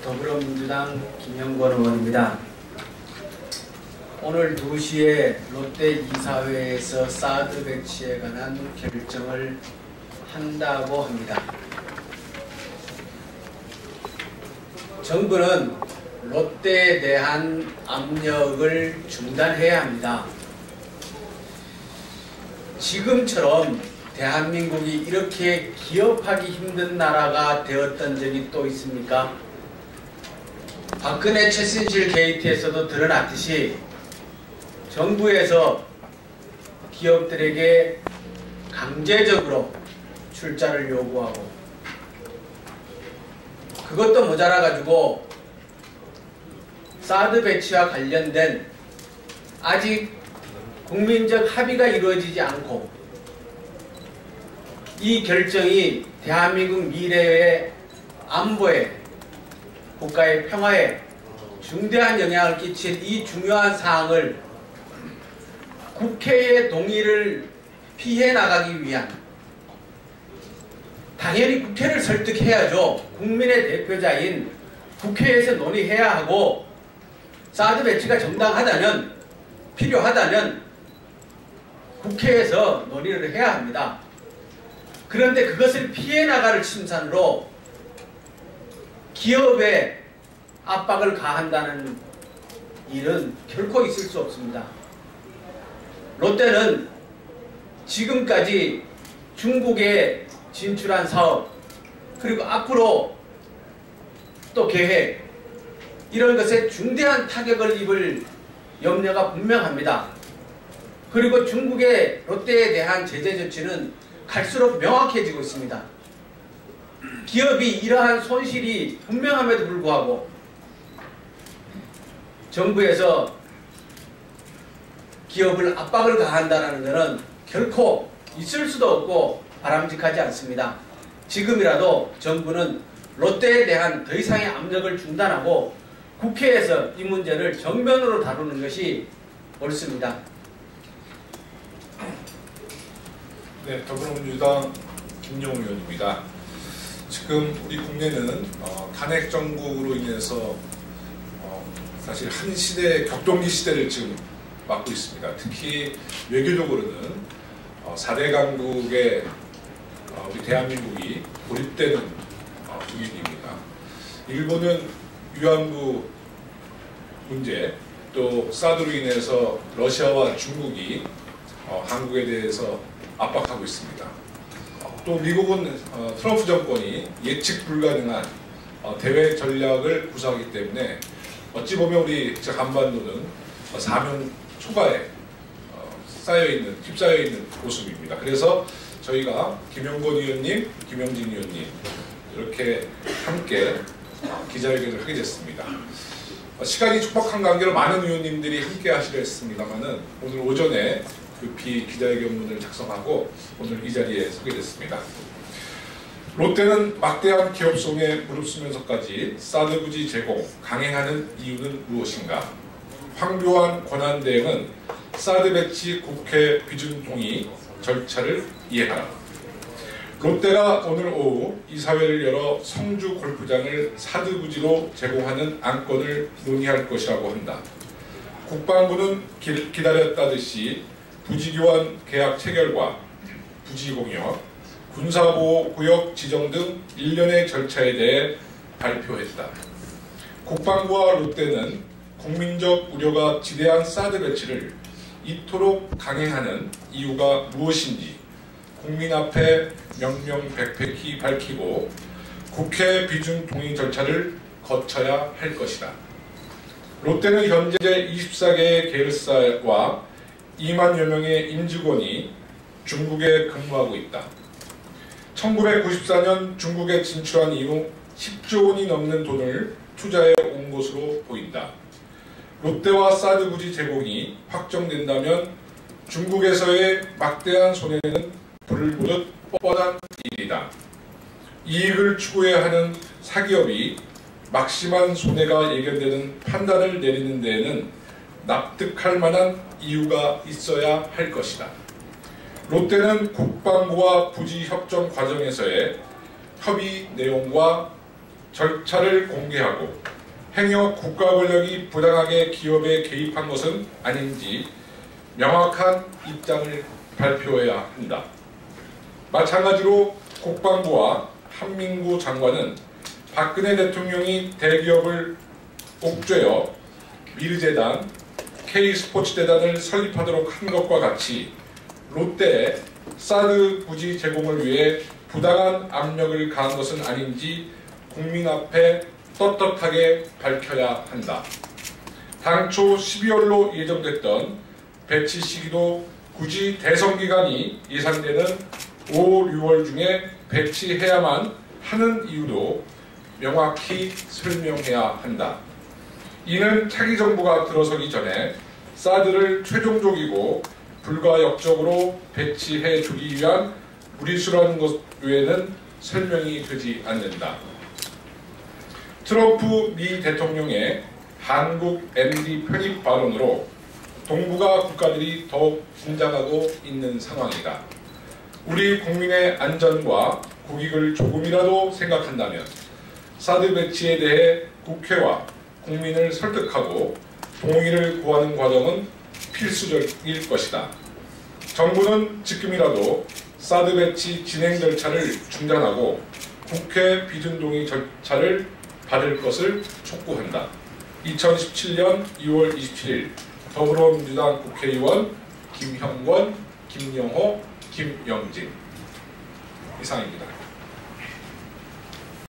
더불어민주당 김영권 의원입니다. 오늘 2시에 롯데 이사회에서 사드 배치에 관한 결정을 한다고 합니다. 정부는 롯데에 대한 압력을 중단해야 합니다. 지금처럼 대한민국이 이렇게 기업하기 힘든 나라가 되었던 적이 또 있습니까? 박근혜 최순실 게이트에서도 드러났듯이 정부에서 기업들에게 강제적으로 출자를 요구하고, 그것도 모자라 가지고 사드 배치와 관련된 아직 국민적 합의가 이루어지지 않고 이 결정이 대한민국 미래의 안보에, 국가의 평화에 중대한 영향을 끼칠 이 중요한 사항을 국회의 동의를 피해 나가기 위한, 당연히 국회를 설득해야죠. 국민의 대표자인 국회에서 논의해야 하고, 사드 배치가 정당하다면, 필요하다면 국회에서 논의를 해야 합니다. 그런데 그것을 피해 나갈 심산으로 기업에 압박을 가한다는 일은 결코 있을 수 없습니다. 롯데는 지금까지 중국에 진출한 사업, 그리고 앞으로 또 계획, 이런 것에 중대한 타격을 입을 염려가 분명합니다. 그리고 중국의 롯데에 대한 제재 조치는 갈수록 명확해지고 있습니다. 기업이 이러한 손실이 분명함에도 불구하고 정부에서 기업을 압박을 가한다는 것은 결코 있을 수도 없고 바람직하지 않습니다. 지금이라도 정부는 롯데에 대한 더 이상의 압력을 중단하고 국회에서 이 문제를 정면으로 다루는 것이 옳습니다. 네, 더불어민주당 김영우 의원입니다. 지금 우리 국내는 탄핵 정국으로 인해서 사실 한 시대, 격동기 시대를 지금 맞고 있습니다. 특히 외교적으로는 4대 강국에 우리 대한민국이 고립되는 분위기입니다. 일본은 위안부 문제, 또 사드로 인해서 러시아와 중국이 한국에 대해서 압박하고 있습니다. 또 미국은 트럼프 정권이 예측 불가능한 대외 전략을 구사하기 때문에 어찌 보면 우리 한반도는 사면 초과에 휩싸여있는 모습입니다. 그래서 저희가 김영권 의원님, 김영진 의원님 이렇게 함께 기자회견을 하게 됐습니다. 시간이 촉박한 관계로 많은 의원님들이 함께 하시려 했습니다만은 오늘 오전에 급히 기자회견문을 작성하고 오늘 이 자리에 서게 됐습니다. 롯데는 막대한 기업성에 무릅쓰면서까지 사드 부지 제공, 강행하는 이유는 무엇인가? 황교안 권한대행은 사드 배치 국회 비준 동의 절차를 이해하라. 롯데가 오늘 오후 이사회를 열어 성주 골프장을 사드 부지로 제공하는 안건을 논의할 것이라고 한다. 국방부는 기다렸다듯이 부지교환 계약 체결과 부지공역, 군사보호구역 지정 등 일련의 절차에 대해 발표했다. 국방부와 롯데는 국민적 우려가 지대한 사드 배치를 이토록 강행하는 이유가 무엇인지 국민 앞에 명명백백히 밝히고 국회 비준 동의 절차를 거쳐야 할 것이다. 롯데는 현재 24개의 계열사와 2만여 명의 임직원이 중국에 근무하고 있다. 1994년 중국에 진출한 이후 10조 원이 넘는 돈을 투자해 온 것으로 보인다. 롯데와 사드 부지 제공이 확정된다면 중국에서의 막대한 손해는 불을 보듯 뻔한 일이다. 이익을 추구해야 하는 사기업이 막심한 손해가 예견되는 판단을 내리는 데에는 납득할 만한 이유가 있어야 할 것이다. 롯데는 국방부와 부지 협정 과정에서의 협의 내용과 절차를 공개하고 행여 국가 권력이 부당하게 기업에 개입한 것은 아닌지 명확한 입장을 발표해야 한다. 마찬가지로 국방부와 한민구 장관은 박근혜 대통령이 대기업을 옥죄어 미르재단, K스포츠재단을 설립하도록 한 것과 같이 롯데에 사드 부지 제공을 위해 부당한 압력을 가한 것은 아닌지 국민 앞에 떳떳하게 밝혀야 한다. 당초 12월로 예정됐던 배치 시기도 굳이 대선 기간이 예상되는 5, 6월 중에 배치해야만 하는 이유도 명확히 설명해야 한다. 이는 차기 정부가 들어서기 전에 사드를 최종적이고 불가역적으로 배치해 주기 위한 무리수라는 것 외에는 설명이 되지 않는다. 트럼프 미 대통령의 한국 MD 편입 발언으로 동북아 국가들이 더욱 긴장하고 있는 상황이다. 우리 국민의 안전과 국익을 조금이라도 생각한다면 사드 배치에 대해 국회와 국민을 설득하고 동의를 구하는 과정은 필수적일 것이다. 정부는 지금이라도 사드 배치 진행 절차를 중단하고 국회 비준 동의 절차를 받을 것을 촉구한다. 2017년 2월 27일 더불어민주당 국회의원 김형권, 김영호, 김영진 이상입니다.